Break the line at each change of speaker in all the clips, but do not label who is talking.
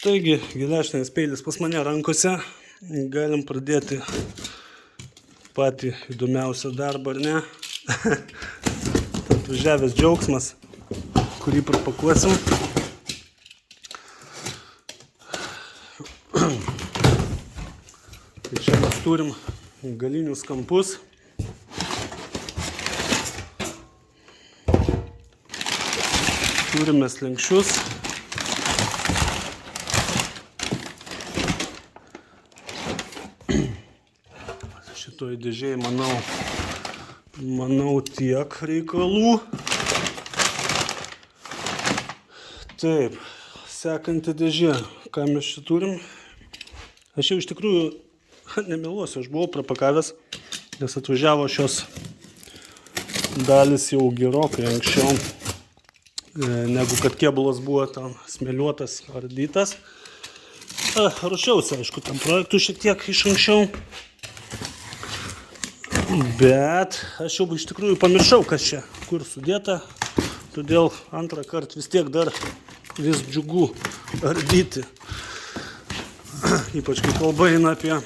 Taigi, geležinės peilis pas mane rankose. Galim pradėti patį įdomiausią darbą, ar ne? Atvažiavęs džiaugsmas, kurį prapakuosim. Tai čia mes turim galinius kampus. Turime slenkščius. Šitoj dėžėje, manau tiek reikalų. Taip, sekanti dėžė. Ką mes čia turim? Aš jau iš tikrųjų, nemeluosiu, aš buvau prapakavęs, nes atvažiavo šios dalis jau gerokai anksčiau, negu kad kėbulas buvo tam smėliuotas, ardytas. Ruošiausi, aišku, tam projektui šiek tiek iš anksčiau. Bet aš jau iš tikrųjų pamiršau, kas čia, kur sudėta. Todėl antrą kartą vis tiek dar vis džiugu ardyti. Ypač kai kalba eina apie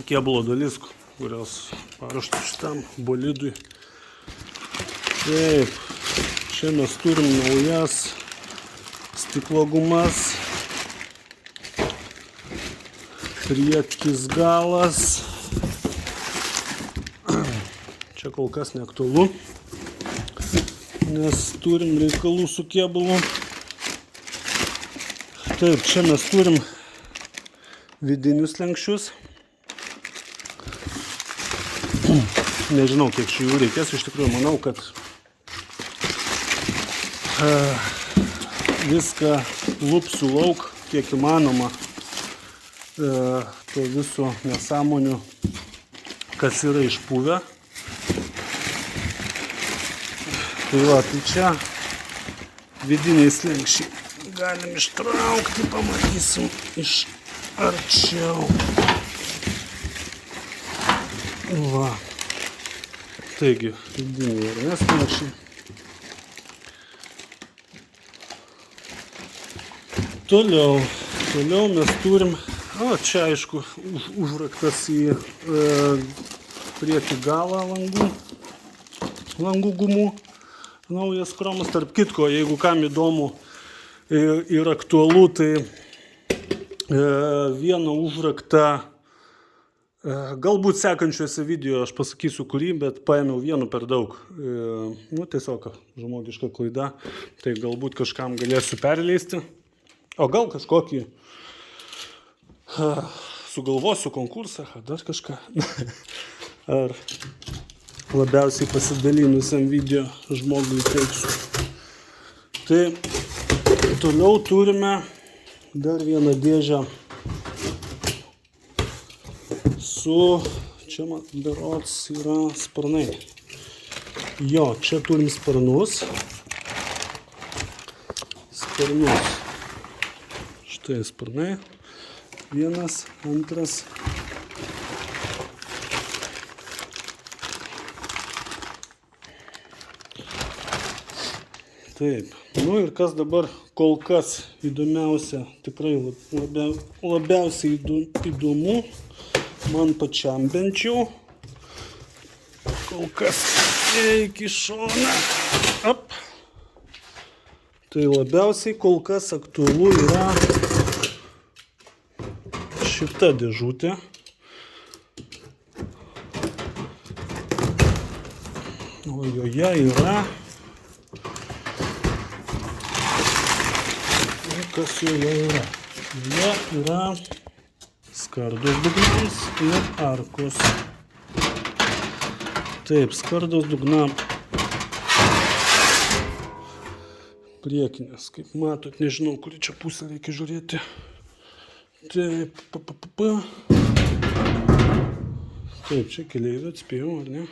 kėbulo dalis, kurios paruoštos šitam bolidui. Taip, čia mes turim naujas stiklo gumas. Priekis galas. Čia kol kas neaktualu, nes turim reikalų su kėbulu. Taip, čia mes turim vidinius slenkščius. Nežinau, kiek šių jų reikės. Iš tikrųjų, manau, kad viską lupsiu lauk, kiek įmanoma, to viso nesąmonių, kas yra išpuvę. Tai va, tai čia vidiniai slenkščiai galim ištraukti, pamatysim iš arčiau. Va. Taigi, vidiniai ir neslenkščiai. Toliau mes turim, čia aišku, užraktas į priekį galą langų gumų. Naujas kromas, tarp kitko, jeigu kam įdomu ir aktualu, tai vieną užraktą, galbūt sekančiuose video aš pasakysiu kurį, bet paėmiau vienu per daug. Tiesiog žmogiška klaida, tai galbūt kažkam galėsiu perleisti, o gal kažkokį sugalvosiu konkursą, ar dar kažką, ar labiausiai pasidalinusiam video žmogui teiksiu. Tai toliau turime dar vieną dėžę su, čia man berods yra sparnai. Jo, čia turim sparnus. Štai sparnai. Vienas, antras. Taip, ir kas dabar kol kas įdomiausia, tikrai labiausiai įdomu, man pačiam bent jau, kol kas iki šoną, tai labiausiai kol kas aktualu yra šita dėžutė. O joje yra, kas joje yra? Joje yra skardos dugnams ir arkos. Taip, skardos dugnam priekinės, kaip matot, nežinau, kuri čia pusę reikia žiūrėti. Taip, Taip, čia keleivio atspėjau, ar ne?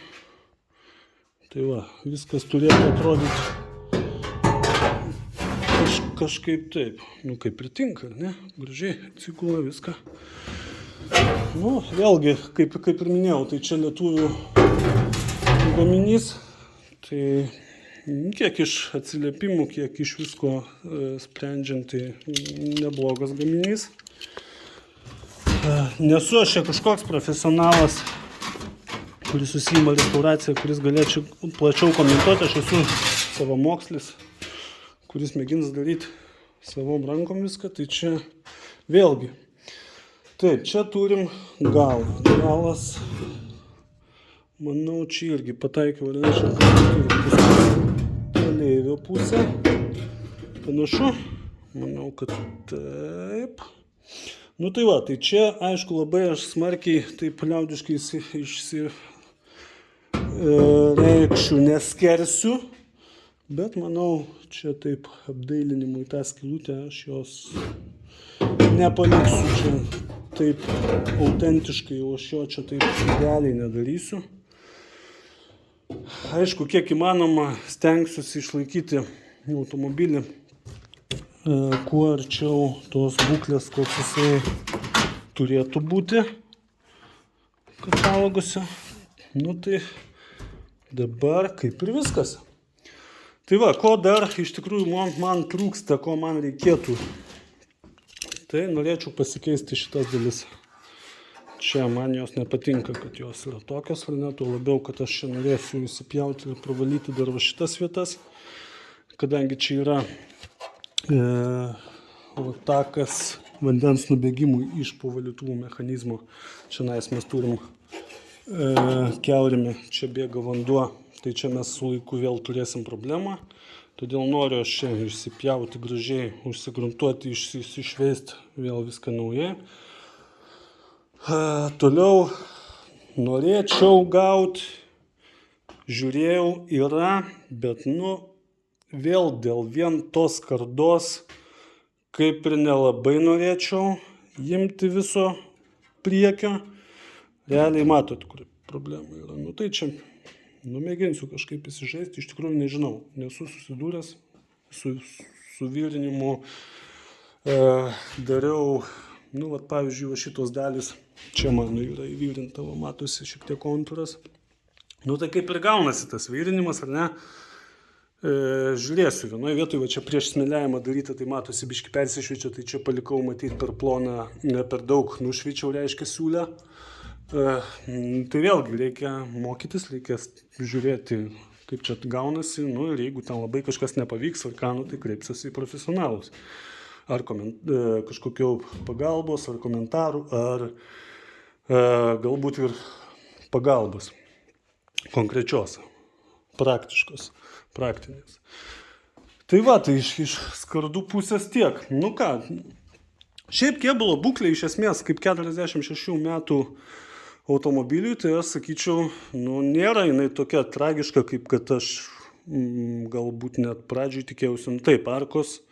Tai va, viskas turėtų atrodyti kažkaip taip, kaip pritinka, ar ne? Gražiai atsigula viską. Vėlgi, kaip ir minėjau, tai čia lietuvių gaminys, tai kiek iš atsiliepimų, kiek iš visko sprendžiant, tai neblogas gaminys. Nesu aš čia kažkoks profesionalas, kuris užsiima restauraciją, kuris galėčiau plačiau komentuoti. Aš esu savamokslis, kuris mėgins daryti savom rankom viską. Tai čia vėlgi. Taip, čia turim galą. Galas, manau, čia irgi pataikiau, keleivio pusę. Panašu. Manau, kad taip. Nu tai va, tai čia, aišku, labai aš smarkiai, taip liaudiškai reikščiau, neskersiu, bet manau, čia taip apdailinimui tą skylutę aš jos nepaliksiu čia taip autentiškai, o aš jo čia taip idealiai nedarysiu. Aišku, kiek įmanoma stengsiuosi išlaikyti automobilį kuo arčiau tos būklės, koks jisai turėtų būti kataloguose. Nu tai dabar kaip ir viskas. Tai va, ko dar iš tikrųjų man trūksta, ko man reikėtų. Tai norėčiau pasikeisti šitas dalis. Čia man jos nepatinka, kad jos yra tokios, ar ne, tuo labiau, kad aš čia norėsiu įsipjauti ir pravalyti dar va šitas vietas, kadangi čia yra takas vandens nubėgimui iš po valytuvų mechanizmo. Čia mes turim kiaurimi, čia bėga vanduo, tai čia mes su laiku vėl turėsim problemą. Todėl noriu aš čia išsipjauti gražiai, užsigruntuoti, iššveisti vėl viską naujai. Toliau norėčiau gauti, žiūrėjau, yra, bet vėl dėl vien tos skardos kaip ir nelabai norėčiau imti viso priekio. Realiai matot, kur problema yra. Nu tai čia, mėginsiu kažkaip įsižaisti, iš tikrųjų nežinau, nesu susidūręs su vyrinimu. Dariau, pavyzdžiui, šitos dalis, čia mano yra įvyrinta, matosi šiek tiek kontūras. Tai kaip ir gaunasi tas vyrinimas, ar ne? Žiūrėsiu, vienoje vietoje, čia prieš smėliavimą daryti, tai matosi biški persišvičia, tai čia palikau matyti per ploną, ne per daug nušvičiau, reiškia siūlę. Tai vėlgi reikia mokytis, reikia žiūrėti, kaip čia gaunasi, ir jeigu ten labai kažkas nepavyks, ar ką, tai kreipsiuosi į profesionalus. Ar kažkokio pagalbos, ar komentarų, ar galbūt ir pagalbos konkrečios, praktiškos. Praktinės. Tai va, tai iš skardų pusės tiek. Šiaip kėbulo būklė iš esmės kaip 46 metų automobiliui, tai aš sakyčiau, nėra jinai tokia tragiška, kaip kad aš galbūt net pradžiai tikėjausi. Taip, arkos.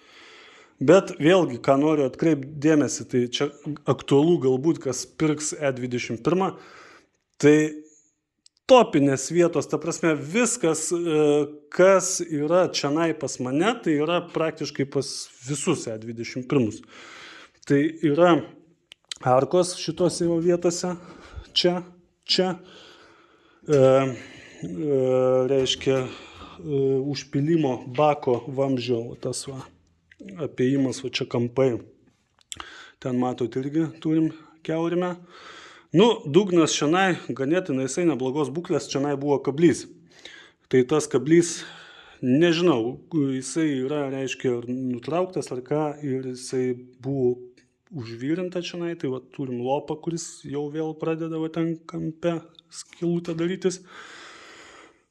Bet vėlgi, ką noriu atkreipti dėmesį, tai čia aktualu galbūt, kas pirks E21, tai topinės vietos, ta prasme, viskas, kas yra čianai pas mane, tai yra praktiškai pas visus E21. Tai yra arkos šitose vietose, čia, reiškia užpilimo bako vamzdžio, tas apėjimas, čia kampai, ten matot irgi turim kiaurime. Dugnas šianai, ganėtinai jisai neblogos būklės, šianai buvo kablys. Tai tas kablys, nežinau, jisai yra, reiškia, nutrauktas ar ką, ir jisai buvo užvyrinta šianai, tai turim lopą, kuris jau vėl pradeda ten kampe skylutę darytis.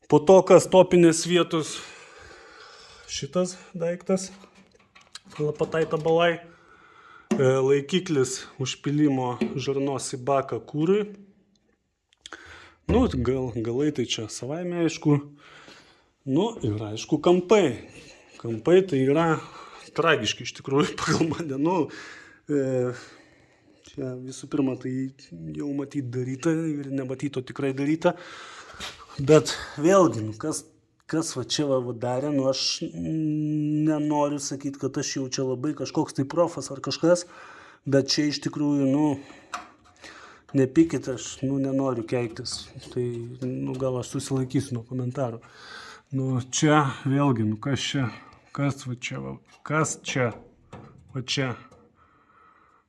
Po to, kas topinės vietos, šitas daiktas, lapataita balai. Laikiklis užpilimo žarnos į baką kūrui. Galai tai čia savaime aišku. Ir aišku kampai. Kampai tai yra tragiški iš tikrųjų pagal mane. Čia visų pirma tai jau matyti daryta ir nematyto tikrai daryta. Bet vėlgi, kas čia darė, aš nenoriu sakyti, kad aš jau čia labai kažkoks tai profas ar kažkas, bet čia iš tikrųjų, nepykit, aš nenoriu keiktis, tai gal aš susilaikysiu nuo komentarų. Nu, čia vėlgi, nu kas čia, kas čia, va čia.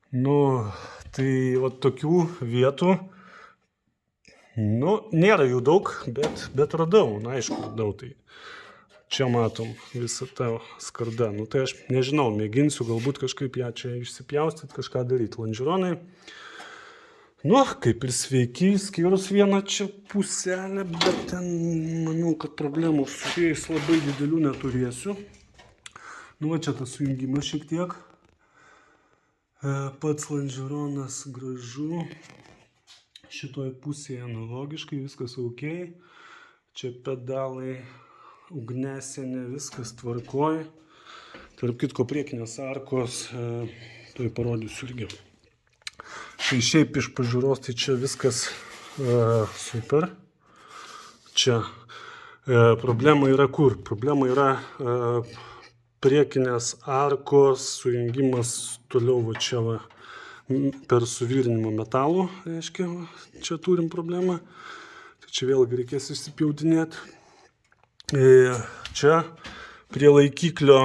Nu, tai va tokių vietų, nu, nėra jų daug, bet radau, na aišku, radau tai. Čia matom visą tą skardą. Nu, tai aš nežinau, mėginsiu galbūt kažkaip ją čia išsipjaustyti, kažką daryti. Lonžeronai, nu, kaip ir sveiki, skyrus vieną čia puselę, bet ten, manau, kad problemų su jais labai didelių neturėsiu. Nu, va čia tas sujungimas šiek tiek. Pats lonžeronas gražu. Šitoje pusėje analogiškai, viskas ok. Čia pedalai, ugnesienė, viskas tvarkoj. Tarp kitko priekinės arkos, tai parodysiu irgi. Tai šiaip iš pažiūros, tai čia viskas super. Čia problema yra kur? Problema yra priekinės arkos sujungimas toliau va čia va, per suvirinimo metalų, reiškia, čia turim problemą. Tai čia vėlgi reikės išsipjaudinėti. Čia prie laikiklio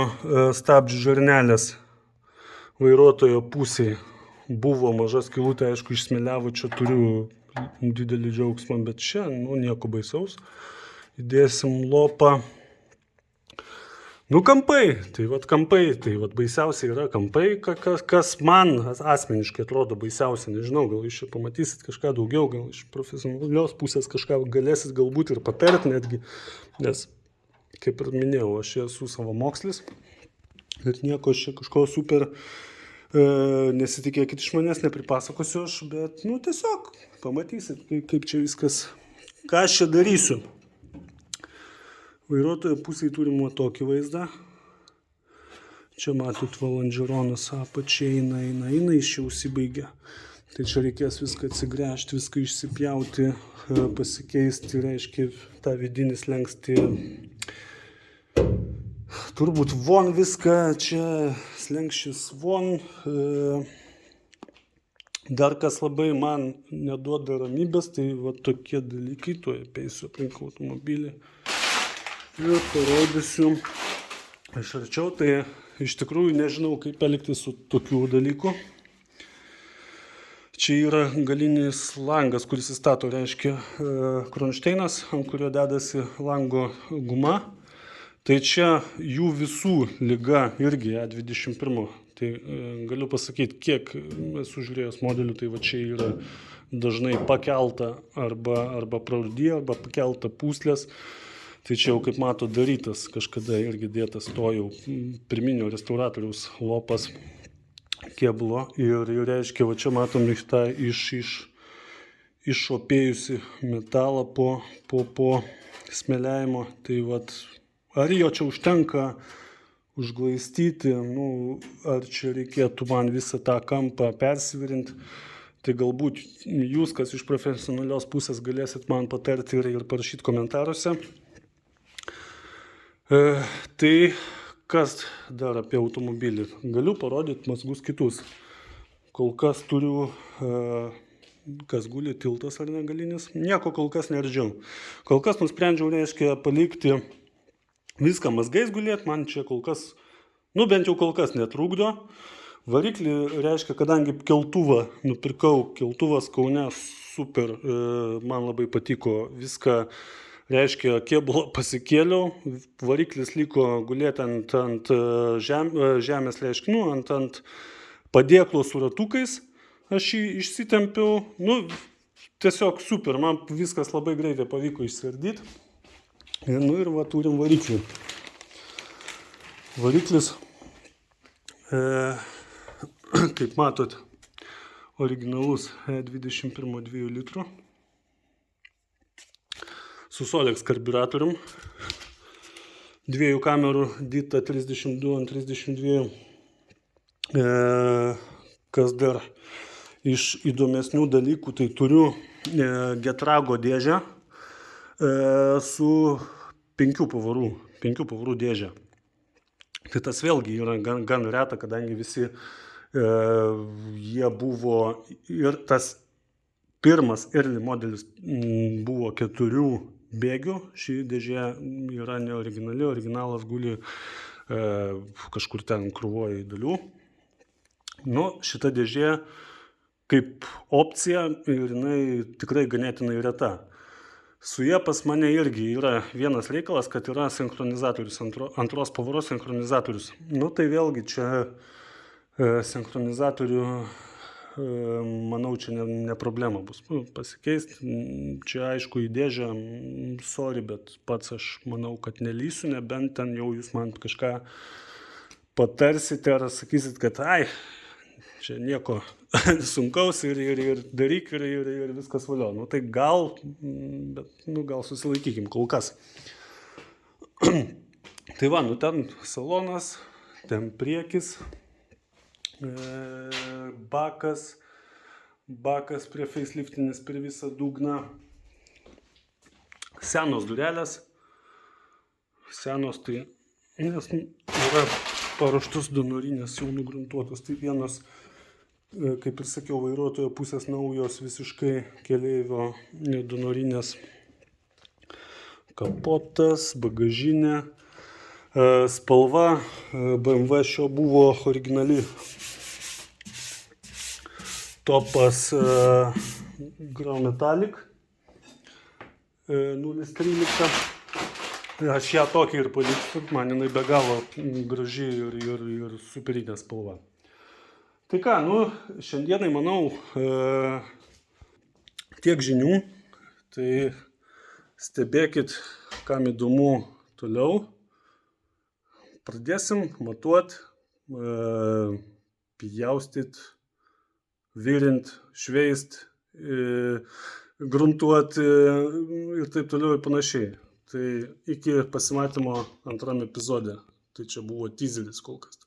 stabdžių žarnelės vairuotojo pusėje buvo maža skylutė, aišku, išsmėliavo, čia turiu didelį džiaugsmą, bet čia, nu, nieko baisaus. Įdėsim lopą. Nu, kampai, tai vat baisiausia yra kampai, kas man asmeniškai atrodo baisiausia, nežinau, gal jūs čia pamatysit kažką daugiau, gal iš profesionalios pusės kažką galėsit galbūt ir patart netgi, nes, kaip ir minėjau, aš esu savamokslis ir nieko aš čia kažko super nesitikėkit iš manęs, nepripasakosiu aš, bet, nu, tiesiog pamatysit, kaip čia viskas, ką aš čia darysiu. Vairuotojo pusėje turim tokį vaizdą. Čia matot, lonžeronas apačiai eina, iš čia užsibaigia. Tai čia reikės viską atsigręžti, viską išsipjauti, pasikeisti, reiškia, tą vidinį slenkstį. Turbūt von viską, čia slenkštis von. Dar kas labai man neduoda ramybės, tai va tokie dalykai, tuoj apeisiu aplink automobilį. Ir parodysiu iš arčiau, tai iš tikrųjų nežinau, kaip elgtis su tokiu dalyku. Čia yra galinis langas, kuris įstato, reiškia, kronšteinas, ant kurio dedasi lango guma. Tai čia jų visų lyga irgi E21. Tai galiu pasakyti, kiek esu žiūrėjęs modelių, tai va čia yra dažnai pakelta arba prarudė, arba pakelta pūslės. Tai čia jau, kaip mato, darytas kažkada irgi dėtas to jau pirminio restauratoriaus lopas kėbulo. Ir reiškia, va čia matom tą išopėjusi metalą po smėliavimo. Tai vat, ar jo čia užtenka užglaistyti, nu, ar čia reikėtų man visą tą kampą persivirinti. Tai galbūt jūs, kas iš profesionalios pusės, galėsit man patarti ir parašyti komentaruose. Tai kas dar apie automobilį? Galiu parodyti mazgus kitus. Kol kas turiu, kas guli, tiltas ar negalinis. Nieko kol kas neardžiau. Kol kas nusprendžiau, reiškia, palikti viską mazgais gulėti. Man čia kol kas, nu bent jau kol kas netrukdo. Variklį, reiškia, kadangi keltuvą nupirkau, keltuvas Kaune super, man labai patiko viską. Reiškia, kėbulą pasikėliau, variklis liko gulėti ant žemės, reiškia, nu, ant padėklo su ratukais, aš jį išsitempiau, nu, tiesiog super, man viskas labai greitai pavyko išsiardyti. Nu ir va, turim variklį. Variklis, kaip matot, originalus E21 2 litrų. Su Solex karburatorium, 2 kamerų Dita 32 ant 32. Kas dar iš įdomesnių dalykų, tai turiu Getrago dėžę su 5 pavarų dėžę. Tai tas vėlgi yra gan reta, kadangi visi jie buvo ir tas pirmas early modelis buvo 4 bėgių. Ši dėžė yra neoriginali, originalas guli kažkur ten krūvoje dalių. Nu, šita dėžė kaip opcija ir jinai tikrai ganėtinai reta. Su jie pas mane irgi yra vienas reikalas, kad yra sinchronizatorius, antros pavaros sinchronizatorius. Nu, tai vėlgi čia sinchronizatorių, manau, čia ne problema bus pasikeisti. Čia aišku į dėžę, sorry, bet pats aš manau, kad nelysiu, nebent ten jau jūs man kažką patarsite ar sakysit, kad čia nieko sunkaus ir daryk ir viskas valio. Nu tai gal, bet gal susilaikykim kol kas. Tai va, nu ten salonas, ten priekis, bakas prie faceliftinis per visą dugną, senos durelės, senos tai, nes yra paruoštus donorinės jau nugruntuotos, tai vienos, kaip ir sakiau, vairuotojo pusės naujos visiškai, keleivio donorinės, kapotas, bagažinė, spalva BMW šio buvo originali, topas Grau Metallic 013. Aš ją tokį ir paliksiu, man jinai be galo graži ir superinė spalva. Tai ką, nu, šiandienai, manau, tiek žinių, tai stebėkit, kam įdomu toliau. Pradėsim matuot, pjaustyt, virint, šveist, gruntuot ir taip toliau ir panašiai. Tai iki pasimatymo antram epizode. Tai čia buvo tyzeris kol kas.